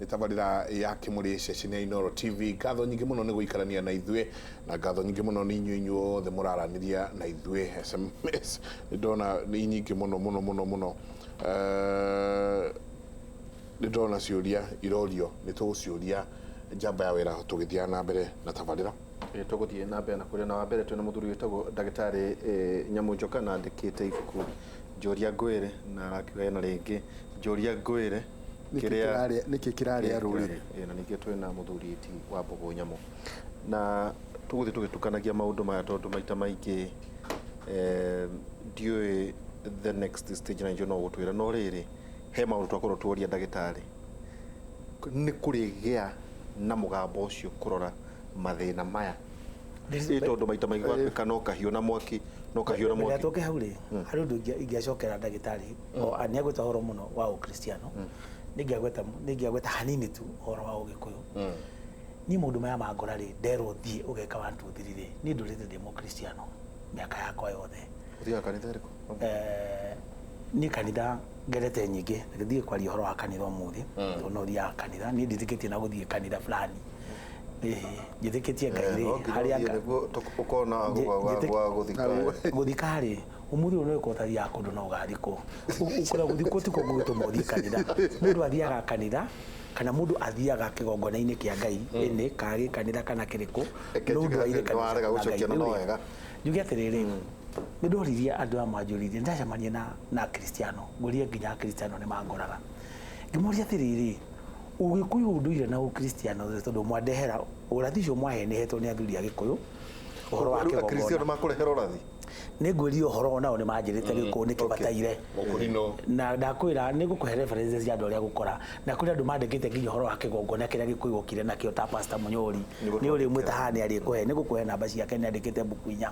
tabarira ya Kimuri ceceni Inoro TV ngatho nyingi muno ni guikarania na ithue na ngatho nyingi muno ni inyuo the muraraniria na ithue SMS ndona ni nyingi muno ndona ciuria irorio ni tuguciuria njamba ya wera tugithia na mbere na tabarira tuguthie na mbere na kuria na mbere twina muthuri witagwo ndagitari Nyamunjoka na ndikite ibuku Joria Ngwire na akiuga na ringi Joria Ngwire niki kirari aruri na ningi twina muthuri ti wa Mbogo Nyamu na tuguthie tugitukanagia maundu maya tondu maita maingi ndiwe the next stage na njono gutwira no riri he maundu twakorwo tuoria ndagitari ni kurigia na mugambo ucio kurora mathina maya tondu maita maingi gwatuika no kahio na mwaki atoke hauri hari undu ingiacokera ndagitari o ani agweta horo muno wa ukristiano ningiagweta hanini tu horo wa ugikuyu ni mundu maya mangora ri ndero thie ugeka 1 2 3 ri ni ndurite ndimo kristiano miaka yakwa yothe uthia kanitha riko ni kanitha ngerete nyingi ngithie kwaria horo wa kanitha umuthi no thia kanitha ni ndithikitie na guthie kanitha fulani njithikitie Ngai haria ukona gwa guthikari umuthi no ikotaria kundu no gathiko ukora guthiko tiko gwito muthi kanitha mundu athiaga kanitha kana mundu athiaga kigongona-ini kia Ngai ene kage kanitha kana kiriko mundu aire kanitha gucokia no wega njuge atiriri ndoririe andu amanjuririe ndacamania na kristiano ngurie nginya kristiano ni mangoraga ngimuria atiriri ugikuyu unduire na ukristiano tondu mwandehera urathi cio mwahenehetwo ni athuri a gikuyu uhoro wa kigongona kristiano makurehera urathi ni ngwiri uhoro nao ni manjirite gikuyu ni kibataire na ndakwira ni gukuhe references ya andu aria gukora na kuri andu mandikite nginya uhoro wa kigongona kiria gikuyu gukire na kio ta pastor Munyori ni uri mwita hani ari kuhe ni gukuhe namba ciake ni andikite buku inya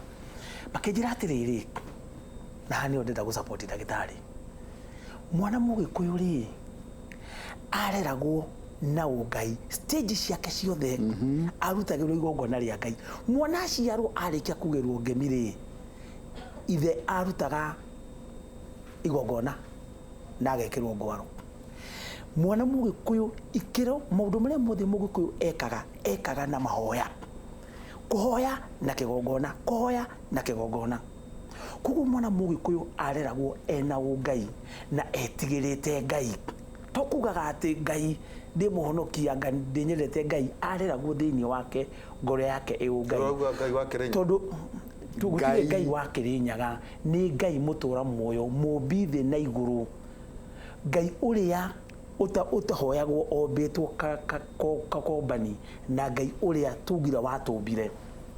makinjira atiriri na hani ndenda gu support ndagitari mwana mugikuyu ri areragwo na Ngai stage ciake ciothe arutagirwo igongona ria Ngai mwana aciarwo arikia kugerwo ngemire ithe arutaga igongona na agekirwo ngwaro mwana mugikuyu ikiro maundu maria mothe mugikuyu ekaga na mahoya kuhoya na kigongona kuhoya na kigongona kugu mwana mugikuyu areragwo ena Ngai na etigirite Ngai tokugaga ati Ngai ndi muhonokia ndinyerete Ngai areragwo thiini wake ngoro yake Ngai tondu tugutire Ngai wa Kirinyaga ni Ngai mutura muoyo mumbithi na iguru Ngai uria utahoyagwo ombitwo kakombani na Ngai uria tugira watumbire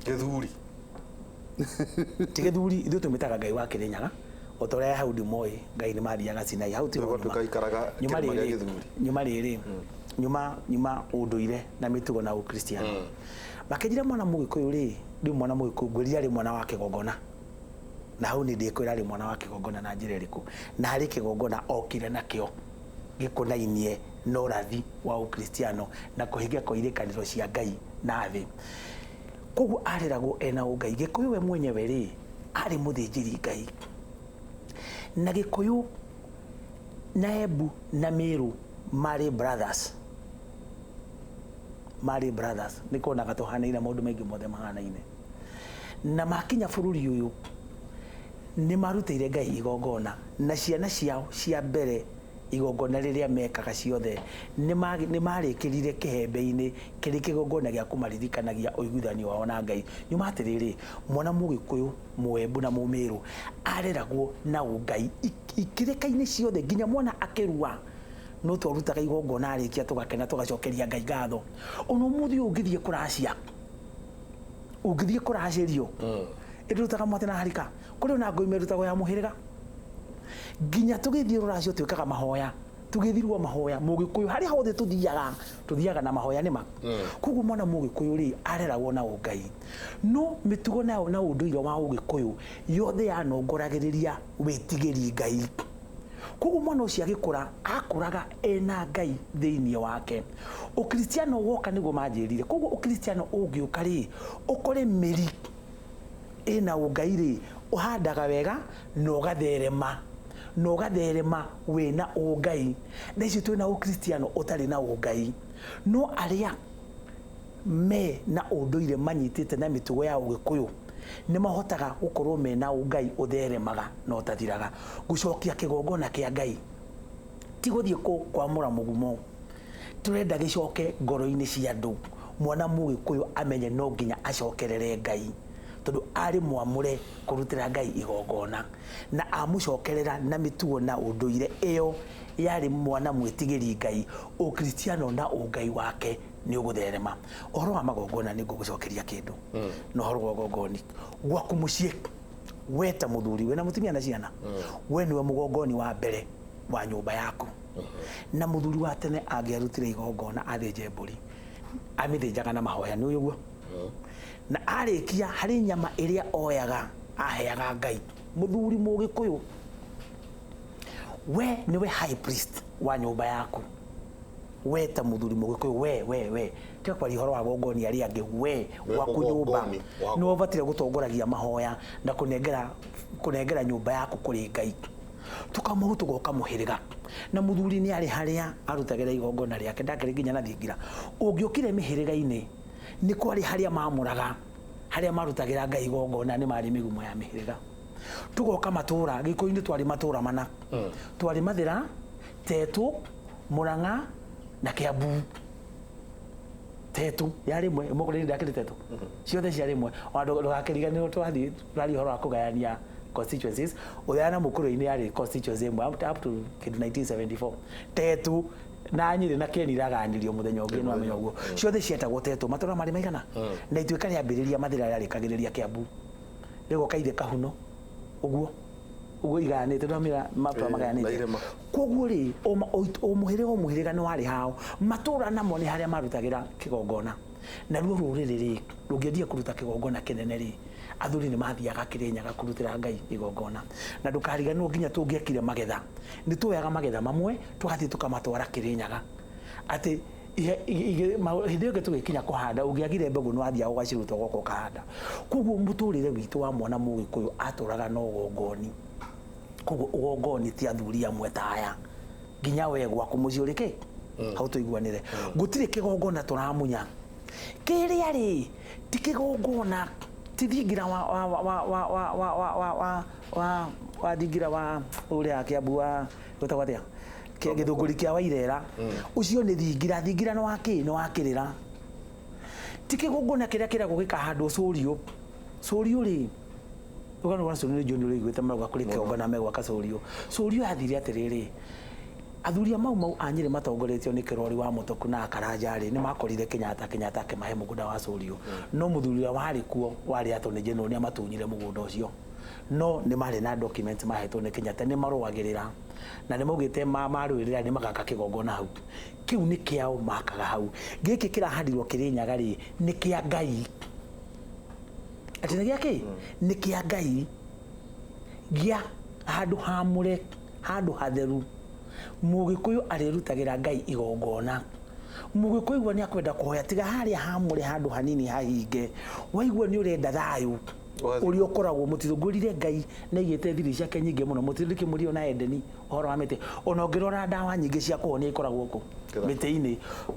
githuri tigithuri ithu tumitaga Ngai wa Kirinyaga otore hau ndi moi Ngai ni mathiaga Sinai hau ti tukaikaraga nyuma riri nyuma unduire na mitugo na ukristiano makijira mwana mugikuyu ri ndi mwana mugikuyu ngwirira ri mwana wa kigongona na hau ni ndikwira ri mwana wa kigongona na njira iriku na hari kigongona okire nakio gikunainie no rathi wa ukristiano na kuhigia koirikaniro cia Ngai na thi kugu areragwo ena Ngai gikuyu we mwenyewe ri ari muthinjiri Ngai na gikuyu na Embu na Meru Mary brothers niko na gatohanaine maundu maingi mothe mahanaine na makinya bururi uyu ni marutire Ngai igongona na ciana ciao cia mbere igongona riria mekaga ciothe ni marikirire kihembe-ini kiri kigongona gia kumaririkanagia uiguithanio wao na Ngai nyuma atiriri mwana mugikuyu Muembu na Mumiru areragwo na Ngai ikireka-ini ciothe nginya mwana akirua no twarutaga igongona arikia tugakena tugacokeria Ngai ngatho ono muthi ungithie kuracirio irutaga mwate na harika kuri ona ngoi merutago ya muhiriga nginya tugithie ruracio twikaga mahoya tugithirwo mahoya mugikuyu hari hothe tuthiaga na mahoya nima kugu mwana mugikuyu ri areragwo na Ngai no mitugo nayo na unduire wa ugikuyu yothe yanongoragiriria witigiri Ngai kugu mwana ucio agikura akuraga ena Ngai thiini wake ukristiano woka nigo manjirire kugu ukristiano ungiuka ri ukore miri ena Ngai ri uhandaga wega no gatherema no gatherema wena ũngai na icio twĩna ũkristiano ũtarĩ na ũngai no arĩa me na ũndũire manyitĩte na mĩtugo ya ũgĩkũyũ nĩ mahotaga gũkorwo mena ũngai ũtheremaga na ũtathiraga gũcokia kĩgongona kĩa Ngai ti gũthiĩ kwamũra mũgumo tũrenda gĩcoke ngoro-inĩ cia andũ mwana mũgĩkũyũ amenye no nginya acokerere Ngai tondũ arĩ mwamũre kũrutĩra Ngai igongona na amũcokerera na mĩtugo na ũndũire ĩyo yarĩ mwana mwĩtigĩri Ngai ũkristiano na ũngai wake nĩ ũgũtherema ũhoro wa magongona nĩ ngũgũcokeria kĩndũ na ũhoro wa gongoni gwaku mũciĩ weta mũthuri wena mũtumia na ciana we nĩwe mũgongoni wa mbere wa nyũmba yaku na mũthuri wa tene angĩarutire igongona athĩnje mbũri amĩthĩnjaga na mahoya nĩ ũguo na arĩkia harĩ nyama ĩrĩa oyaga aheaga Ngai mũthuri mũgĩkũyũ we nĩwe high priest wa nyũmba yaku weta mũthuri mũgĩkũyũ we tiga kwaria ũhoro wa gongoni arĩa angĩ we gwaku nyũmba nĩwe ũbatire gũtongoragia mahoya na kũnengera nyũmba yaku kũrĩ Ngai tukamũhu tũgoka mũhĩrĩga na mũthuri nĩ arĩ harĩa arutagĩra igongona rĩake ndakĩrĩ nginya na thingira ũngĩokire mĩhĩrĩga-inĩ nĩ kwarĩ harĩa mamũraga harĩa marutagĩra Ngai igongona nĩ marĩ mĩgumo ya mĩhĩrĩga tugoka matũra gĩkũyũ-inĩ twarĩ matũra mana twarĩ Mathĩra Tetũ Mũrang'a na Kĩambu Tetũ yarĩ mwe mũkũrĩ ndakĩrĩ Tetũ ciothe ciarĩ mwe ndũgakĩriganĩrwo twathiĩ tũrari ũhoro wa kũgayania constituencies ũthana mũkũrũ-inĩ yarĩ constituency ĩmwe up to 1974 Tetũ na Nyĩrĩ na Kĩeni iraganirio mũthenya ũngĩ no amenya ũguo ciothe cietagwo Tetũ matũra marĩ maigana na ituĩka rĩambĩrĩria Mathĩra yarĩkagĩrĩria Kĩambu rĩgo kaire Kahuno ũguo iganĩte ndamĩra matũra magayanĩte koguo rĩ o mũhĩrĩga nĩ warĩ hao matũra namo nĩ harĩa marutagĩra kĩgongona na ruo rũrĩrĩ rĩ rũngĩendia kũruta kĩgongona kĩnene rĩ athuri nĩ mathiaga Kĩrĩnyaga kũrutĩra Ngai igongona na ndũkariganĩrwo nginya tũngĩekire magetha nĩ tuoyaga magetha mamwe tũgathiĩ tũkamatwara Kĩrĩnyaga atĩ hĩndĩ ĩyo tũgĩkinya kũhanda ũngĩagire mbegũ nĩ wathiaga ũgaciruta ũgoka ũkahanda koguo mũtũrĩre witũ wa mwana mũgĩkũyũ atũraga na ũgongoni koguo ũgongoni ti athuri amwe ta aya nginya we gwaku mũciĩ ũrĩ kĩ hau tũiguanĩre gũtirĩ kĩgongona tũramunya kĩrĩa rĩ ti kĩgongona ti thingira wa thingira wa ũrĩa Kĩambu wa gwĩtagwo atĩa gĩthũngũri kĩa Wairera ũcio nĩ thingira nĩ wa Kĩrĩra ti kĩgongona kĩrĩa kĩragwo gĩkahandwo Sũriũ rĩ ũgana wa Sũriũ nĩ nĩ ũrĩiguĩte marauga kũrĩ kĩgongona megwaka Sũriũ yathire atĩrĩrĩ athuria mau a Nyĩrĩ matongoretio nĩ Kĩrori wa Mũtoku na Karanja rĩ nĩ makorire Kenyatta akĩmahe mũgũnda wa Sũriũ no mũthuri ũrĩa warĩ kuo warĩ Attorney General nĩ amatunyire mũgũnda ũcio no nĩ marĩ na document mahetwo nĩ Kenyatta nĩ marũagĩrĩra na nĩ maugĩte marũĩrĩra nĩ magaka kĩgongona hau kĩu nĩ kĩao makaga hau gĩkĩ kĩrahandirwo Kĩrĩnyaga rĩ nĩ kĩa Ngai atĩ nĩ gĩakĩ nĩ kĩa Ngai gĩa handũ hamũre handũ hatheru mũgĩkũyũ arĩrutagĩra Ngai igongona mũgĩkũyũ nĩ akwenda kũhoya tiga harĩa hamũre handũ hanini hahinge waigua nĩ ũrenda thayũ ũrĩa ũkoragwo mũtithũngũrire Ngai na igĩte thiri ciake nyingĩ mũno mũtithũngũrire Kimuri na Edeni ũhoro wa mĩtĩ ona ũngĩrora ndawa nyingĩ cia kũhonia ikoragwo kũ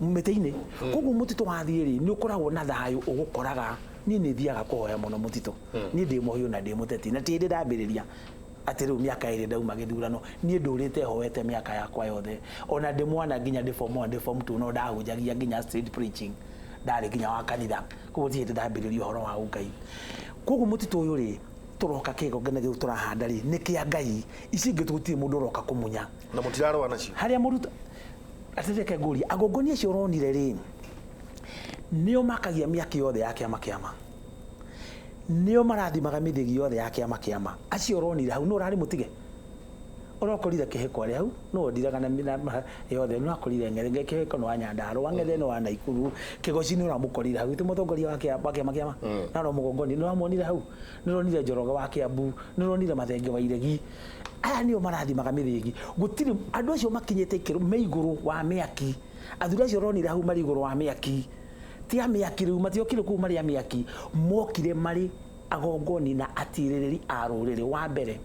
mĩtĩ-inĩ koguo mũtitũ wathiĩ rĩ nĩ ũkoragwo na thayũ ũgũkoraga niĩ nĩ thiaga kũhoya mũno mũtitũ niĩ ndĩ mũhiũ na ndĩ mũteti na ti hĩndĩ ndambĩrĩria atĩ rĩu mĩaka ĩrĩ ndauma gĩthurano niĩ ndũrĩte hoete mĩaka yakwa yothe ona ndĩ mwana nginya ndĩ form 1 ndĩ form 2 no ndahunjagia nginya street preaching ndarĩ nginya wa kanitha koguo ti hĩndĩ ndambĩrĩria ũhoro wa Ngai koguo mũtitũ ũyũ rĩ tũroka kĩgongona gĩu tũrahanda rĩ nĩ kĩa Ngai ici ingĩ tũtirĩ mũndũ ũroka kũmunya na mũtirarũa nacio harĩa mũruta atĩreke ngũria agongoni acio ũronire rĩ nĩo makagia mĩaki yothe ya kĩama nĩo marathimaga mĩthĩgi yothe ya kĩama acio ũronire hau no ũrarĩ mũtige ũrokorire kĩhĩko arĩ hau no ndiraga na yothe no akorire Ng'ethe kĩhĩko no wa Nyandarũa Ng'ethe no wa Naikuru Kĩgoci nĩ ũramũkorire hau ti mũtongoria wa kĩama na no mũgongoni nĩ wamuonire hau nĩ ũronire Njoroge wa Kĩambu nĩ ũronire Mathenge wa Iregi aya nĩo marathimaga mĩthĩgi gũtirĩ andũ acio makinyĩte ikĩro me igũrũ wa mĩaki athuri acio ũronire hau marĩ igũrũ wa mĩaki ti amĩaki rĩu matiokire kũu marĩ amĩaki mokire marĩ agongoni na atirĩrĩri a rũrĩrĩ wa mbere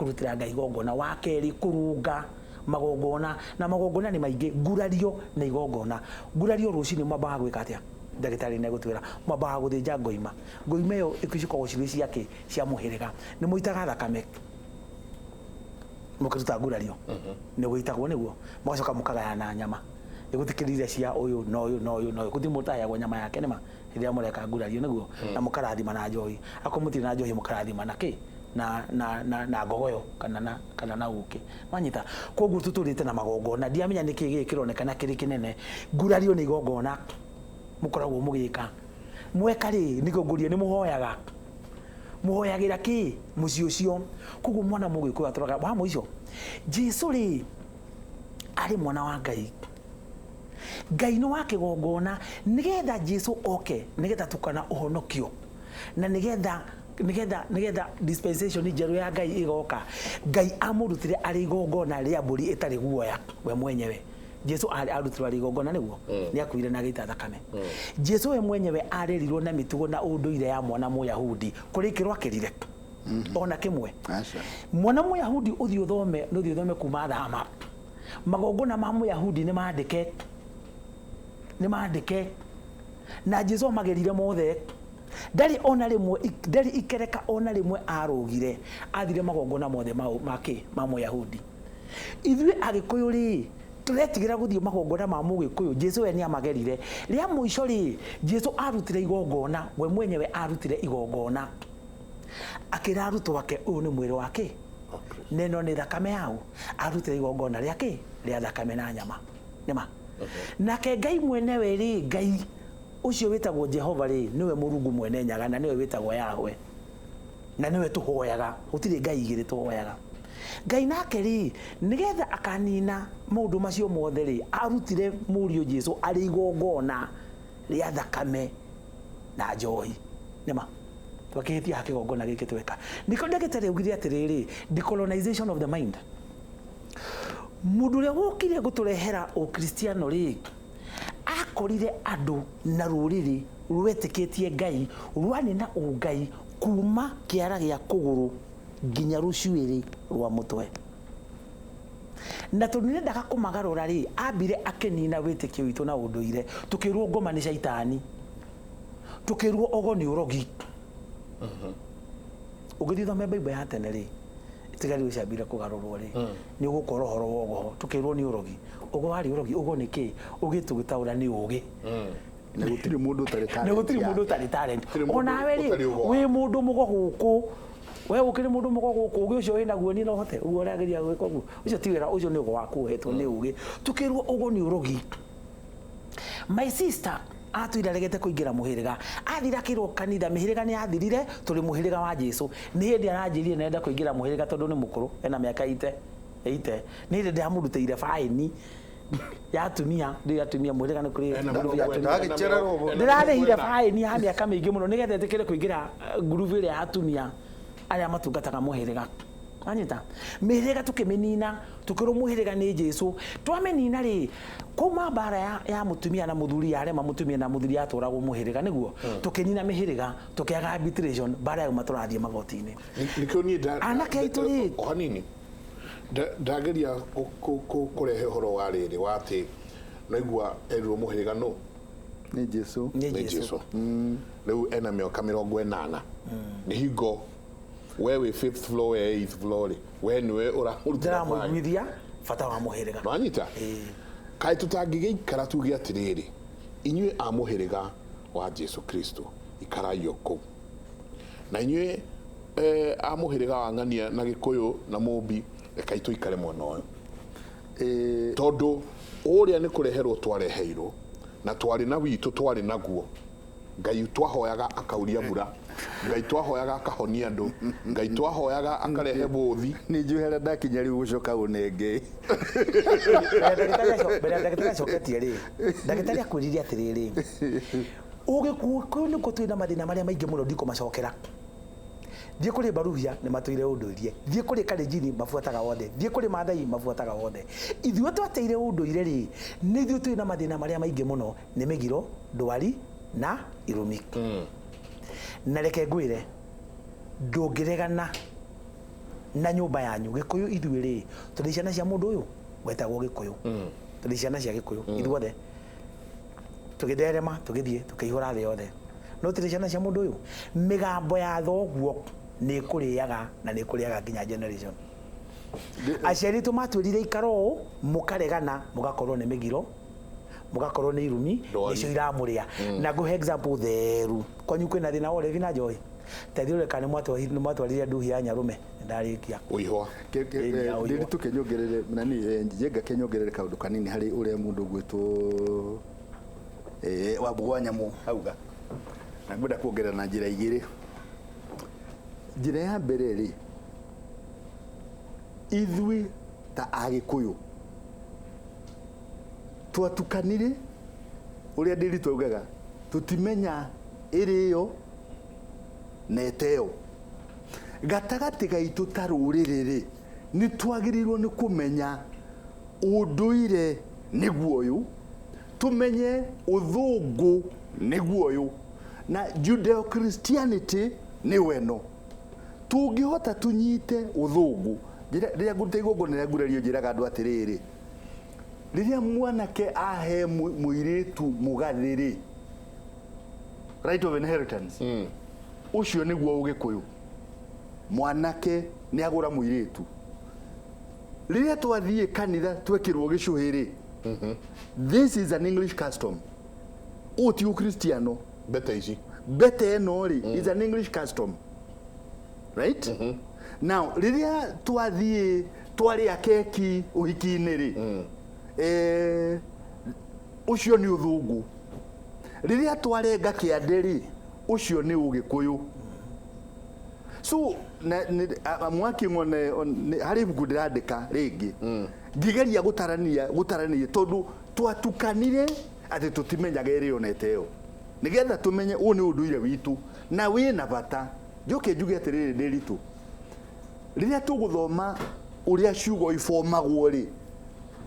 kurutira Ngai igongona, wa keri kurunga magongona, na magongona ni maingi, ngurario na igongona. Ngurario rucini mwambaga gwika atia? Ndagitari ne gutwira mwambaga guthinja ngoima. Ngoima yo ikishikwo ciri ciake cia muhiriga ni muitaga thakame mukiruta ngurario ni guitagwo niguo mwacoka mukagayana nyama igutikiriria cia uyu no uyu no uyu no kuthi mutayagwo nyama yake nima iria mureka ngurario niguo na mukarathima na njohi akomutiri na njohi mukarathima na ki na ngogoyo kana na uki manyita koguo tuturite na magongona ndiamenya niki gikironekana kiri kinene ngurario ni igongona mukoragwo mugika mweka ri nigongurie ni muhoyaga muhoyagira ki muci ucio koguo mwana mugikuyu aturaga wa muico Jesu ri ari mwana wa Ngai Ngai no wake gongona nigetha Jesu oke nigetha tukana uhonokio na nigetha dispensation njeru ya Ngai igoka Ngai amurutire ari gongona ria mburi itari guoya we mwenyewe Jesu arutirwo ari gongona niguo ni akuire na gita thakame Jesu we mwenyewe arerirwo na mitugo na unduire ya mwana Muyahudi kurikirwa kirire ona kimwe mwana Muyahudi uthio thome kuma thama magongona ma Muyahudi ni maandike na Jesu magerire mothe ndari ikereka ona rimwe arugire athire magongona mothe ma Muyahudi ithuĩ agikuyu ri turetigira guthio magongona ma mugikuyu Jesu we ni amagerire ria muico ri Jesu arutire igongona we mwenyewe arutire igongona akira aruto wake uyu ni mwiri wake neno ni thakame yao arutire igongona riake ria thakame na nyama nima nake Ngai mwenewe ri Ngai ucio witagwo Jehova ri niwe Murungu mwene nyaga na niwe witagwo Yahwe na niwe tuhoyaga utire Ngai igire tuhoyaga Ngai nake ri nigetha akanina maundu macio mothe ri arutire murio Jesu ari igongona ria thakame na njohi nima twakihitia hakigongona giki tweka niko ndagitari ugire atiriri decolonization of the mind mundu ria wokire guturehera ukristiano ri akorire andu na ruriri rwetikitie Ngai rwani na ungai kuma kiara gia kuguru nginya rucuiri rwa mutwe na tunire ndaga kumagarura ri ambire akenina witikio witu na unduire tukirwo ngoma ni shaitani tukirwo ogo ni urogi ugithithome Bible ya tene ri itigari ucambire kugarurwo ri ni ugukora horo wogo tukirwo ni urogi ugo wari urogi ugo ni ki ugitugitaura ni ugi na gutiri mundu tari talent ona we ri we mundu mugo guku we ukiri mundu mugo guku ugi ucio wina guo ni no hote ugo rageria gwika uguo ucio ti wira ucio ni ugo waku hetwo ni ugi tukirwo ugo ni urogi my sister atuira regete kuingira muhiriga athira kirwo kanitha mihiriga ni athirire turi muhiriga wa Jesu ni hindi aranjirire nenda kuingira muhiriga tondu ni mukuru ena miaka 80 ni hindi ndamurutire faini ya atumia muhiriga ni kuri ndirarehire faini ya miaka mingi muno nigetha etikire kuingira nguruvu ile ya atumia aria matungataga muhiriga anyita mihiriga tukimenina tukirwo muhiriga ni Jesu twamenina ri kuma bara ya mutumia na muthuri yare mutumia na muthuri aturagwo muhiriga niguo tukinina mihiriga tukiaga arbitration bara ya maturathie magotini nikio ni anake aitu ri hanini ndageria kurehe horo wa riri wati naigua erwo muhiriga no ni Jesu riu ena mioka 80 ni hingo wewe 5th floor 8th floor we niwe urahurutira muithia fata wa muhiriga manyita kai tutangigeikara tuge atiriri inyue a muhiriga wa Jesu Kristo ikarayo ko na inyue a muhiriga wa ngania na gikuyu na mumbi kai tuikare mwana uyu tondu uria ni kureherwo twareheirwo na twari na witu twari naguo Ngai twahoyaga akauria mbura Ngai twahoyaga akahonia andu Ngai twahoyaga akarehe buthi ni juhere ndakinya riu gucoka unenge ndagitari coketie ri ndagitari akwiririe atiriri ugikuyu ni ko twina mathina maria maingi muno ndiko macokera thie kuri baruhia ni matuire unduirie thie kuri kalenjini mafuataga wothe thie kuri mathai mafuataga wothe ithuĩ twateire unduire ri ni ithuĩ twina mathina maria maingi muno ni migiro ndwari na irumi na reke ngwire ndungiregana na nyumba yanyu gikuyu ithuiri tuli ciana cia mundu uyu wetagwo gikuyu tuli ciana cia gikuyu ithuothe tugitherema tugithie tukiihura thi yothe no tuli ciana cia mundu uyu migambo ya thoguo ni kuriaga na ni kuriaga nginya generation aciari tu matwirire ikaro mukaregana mugakorwo ni migiro mugakorwo ni irumi nicio iramuria na nguhe example theru kwanyu kwina thina wore vina joy tathire kana mwatwarire nduhi ya nyarume ndarikia uihwa ndiri tukenyongerere nani njenga kenyongerere kaundu kanini hari uria mundu gwitwo wabugwa nyamu auga na ngwenda kuongerera na njira igiri. Njira ya mbere ri ithui ta agikuyu twatukanire uria ndiri twaugaga tutimenya iriyo neteo gatagati gaitu ta ruriri ni twagirirwo ni kumenya unduire niguo uyu tumenye uthungu niguo uyu na Judeo Christianity ni weno tungihota tunyite uthungu riria nguteigo ngonera ngurario njiraga andu atiriri riria mwanake ahe muiritu mugathiri right of inheritance ucio niguo ugikuyu mwanake ni agura muiritu riria twathie kanitha twekirwo gicuhiri this is an English custom uti ukristiano bete no ri is an English custom right now riria twathie twaria keki uhiki-ini ri ucio ni uthungu riria twarenga kianderi ucio ni ugikuyu so mwaki ngone hari buku ndirandika ringi ngigeria gutarania tondu twatukanire ati tutimenyaga iri oneteo nigetha tumenye u ni unduire witu na wina bata njuke njuge atiriri ndiritu riria tuguthoma uria ciugo ifomagwo ri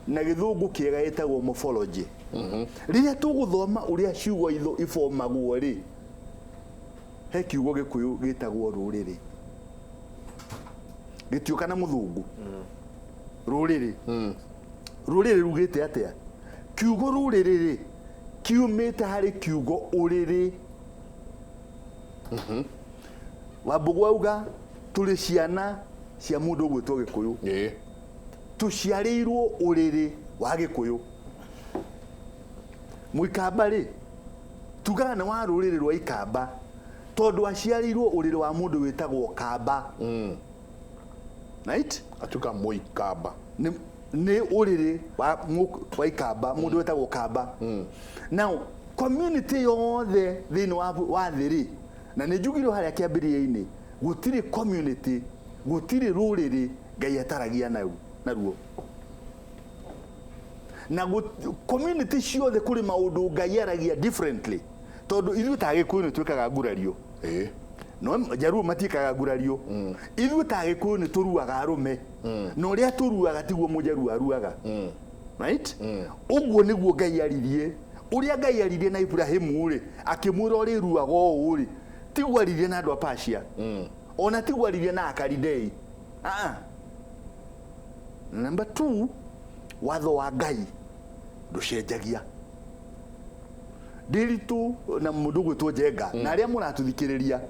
na githungu kiega etagwo morphology riria tuguthoma uria ciugo ifomagwo ri he kiugo gikuyu gitagwo ruriri gitioka na muthungu ruriri ruriri rugite atia kiugo ruriri ri kiumite hari kiugo uriri wabugwa uga tuli ciana cia mundu gwitwo gikuyu tuciarirwo uriri wa gikuyu muikamba ri tugana wa ruriri rwa ikamba tondu aciarirwo uriri wa mundu witagwo kamba right atuka muikamba ni uriri wa ikamba mundu witagwo kamba now community yothe thini wa thiri na ni njugiro haria kiambiria-ini gutiri community gutiri ruriri Ngai ataragia naruo na community ciothe kuri maundu Ngai aragia differently tondu ithu ta gikuyu ni twikaga ngurario no jaruo matikaga ngurario ithu ta gikuyu ni turuaga arume no uria turuaga tiguo mujaruo aruaga right uguo niguo Ngai aririe uria Ngai aririe na Ibrahimu ri akimwira uri ruaga o ri tiguo aririe na andu a Persia ona tiguo aririe na Akalidei number 2 watho wa Ngai nducenjagia ndiritu na mundu gwitwo Njenga na aria muratuthikiriria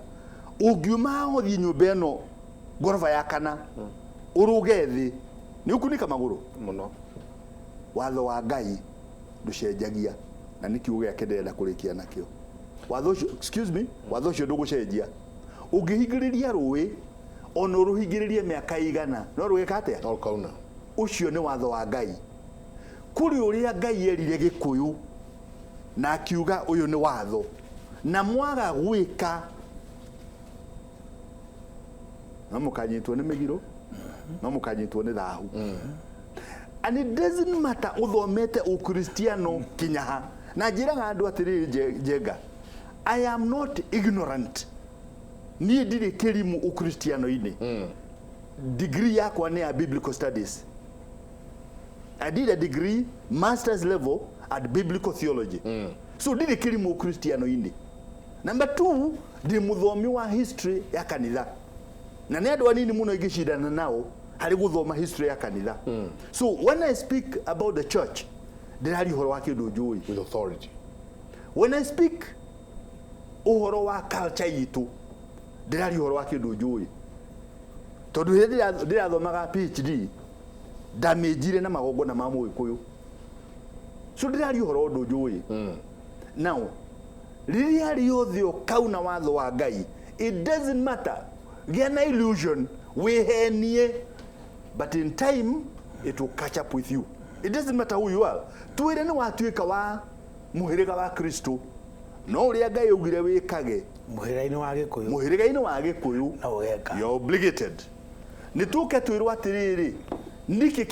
ungiuma uthie nyumba eno gorofa ya kana uruge thi ni ukunika maguru muno watho wa Ngai nducenjagia na ni kiugo giake ndirenda kurikia nakio watho excuse me watho cio ndugucenjia ungihingiriria ruwi ona ruhingiririe miaka igana no rwika atia no kauna ucio ni watho wa Ngai kuri uria Ngai erire gikuyu na akiuga uyu ni watho na mwaga gwika no mukanyitwo ni migiro no mukanyitwo ni thahu and it doesn't matter uthomete ukristiano kinyaha na njiraga andu atiriri Njenga I am not ignorant ni ndiri kirimu ukristiano-ini degree yakwa ni ya biblical studies I did a degree master's level at biblical theology so ndiri kirimu ukristiano-ini number 2 ndi muthomi wa history ya kanitha na nä andå anini må no ingäcindana nao harä gå thoma history ya kanitha. So when I speak about the church ndärari horo wa kindu njui with authority. when I speak uhoro wa culture yitu ndärari horo wa kindu njui tondu hĩndĩ ndĩrathomaga PhD ndamĩnjire na magongona ma Mũgĩkũyũ, so ndĩrari horo ũndũ njui. Now rĩrĩa riothe ũkauna watho wa Ngai, it doesn't matter, gĩa na illusion wĩhenie, but in time it will catch up with you. It doesn't matter who you are. Twĩre nĩ watuĩka wa mũhĩrĩga wa Kristo, no ũrĩa Ngai augire wĩkage mũhĩrĩga-inĩ wa Gĩkũyũ you're obligated. Nĩ tũke twĩrwo atĩrĩrĩ, nĩkĩ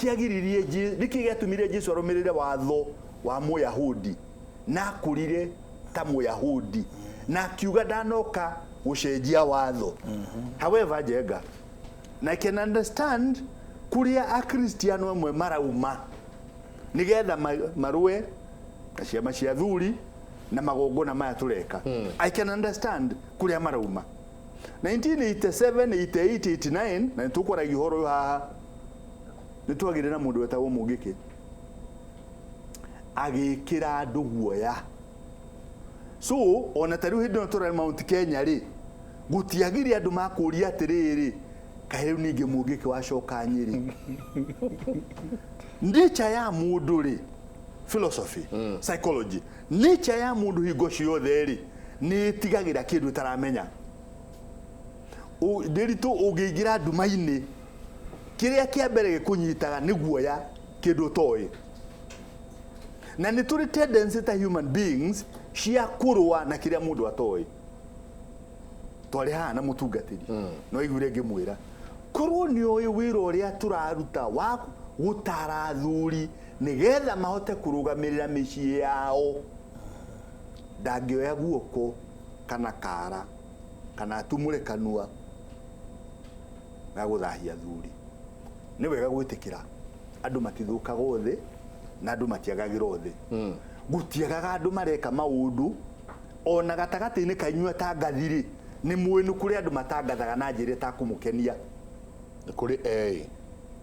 gĩatũmire Jesũ arũmĩrĩre watho wa Mũyahudi na akũrire ta Mũyahudi na akiuga ndanoka gũcenjia watho. However, Njenga, na I can understand kuria akristiano amwe marauma nigetha marue na ciama cia thuri na magongona maya tureka. I can understand kuria marauma 1987, 88, 89 na nitukwaragia horo haha nitwagire na mundu wetagwo Mungiki agikira andu guoya. So ona tariu hindi no turari Mount Kenya ri gutiagire andu makuria atiriri kahe ninge Mungiki wacoka Nyeri. Nature ya mundu ri philosophy, psychology, nature ya mundu hingo ciothe ri ni tigagira kindu taramenya. Ndiritu ungiingira nduma-ini kiria kia mbere gikunyitaga ni guoya kindu toy. Na ni turi tendency ta human beings cia kurwa na kiria mundu atoy. Twari hana mutungatiri no igure ngimwira korwo ni oy wira uria turaruta wa gutara thuri nigetha mahote kurugamirira micii yao, ndangioya guoko kana kara kana atumure kanua na guthahia thuri. Ni wega gwitikira andu matithukaga othe na andu matiagagira othe. Gutiagaga andu mareka maundu ona gatagati-ini kanyua ta ngathiri ni mwinu kuri andu matangathaga na njira ta kumukenia kuri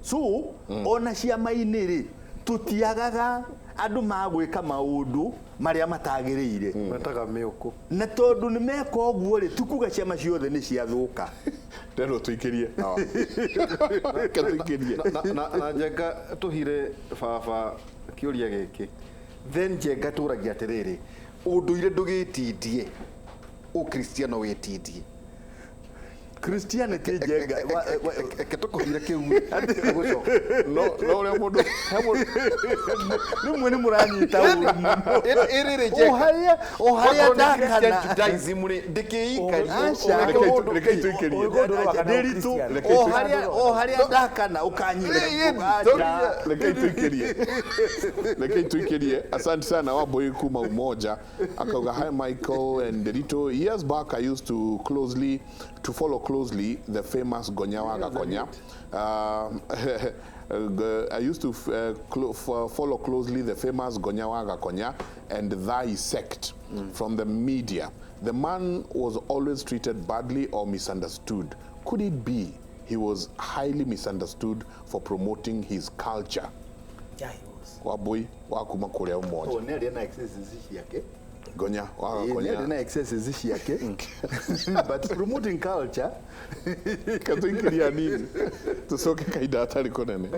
so ona ciama-ini ri tutiagaga andu magwika maundu maria matagiriire metaga miuku na tondu ni meka uguo ri tukuga ciama ciothe ni ciathuka. Ndero tuikirie na Njenga tuhire baba kiuria giki then Njenga turagia atiriri unduire ndugitindie ukristiano witindie Christianity Njenga ketukuhire kiu no ule mundu ni mwene muranyita iriri Njenga oharia ndakana Judaism ri ndikiikari reke tuikirie oharia ndakana ukanyire reke tuikirie. Asante sana Wambui kuma Umoja akauga hi Michael and Derito. Years back I used to follow closely the famous Gonyawaga Konya. I used to follow closely the famous Gonyawaga Konya and thy sect from the media. The man was always treated badly or misunderstood. Could it be he was highly misunderstood for promoting his culture? Yeah, he was. Wambui wakuma kuria Umoja. Oh, neri na excesses ciake. Gonya waga Konya. Neri na excesses ciake. But promoting culture katuikiria nini tucoke kaida atari konene.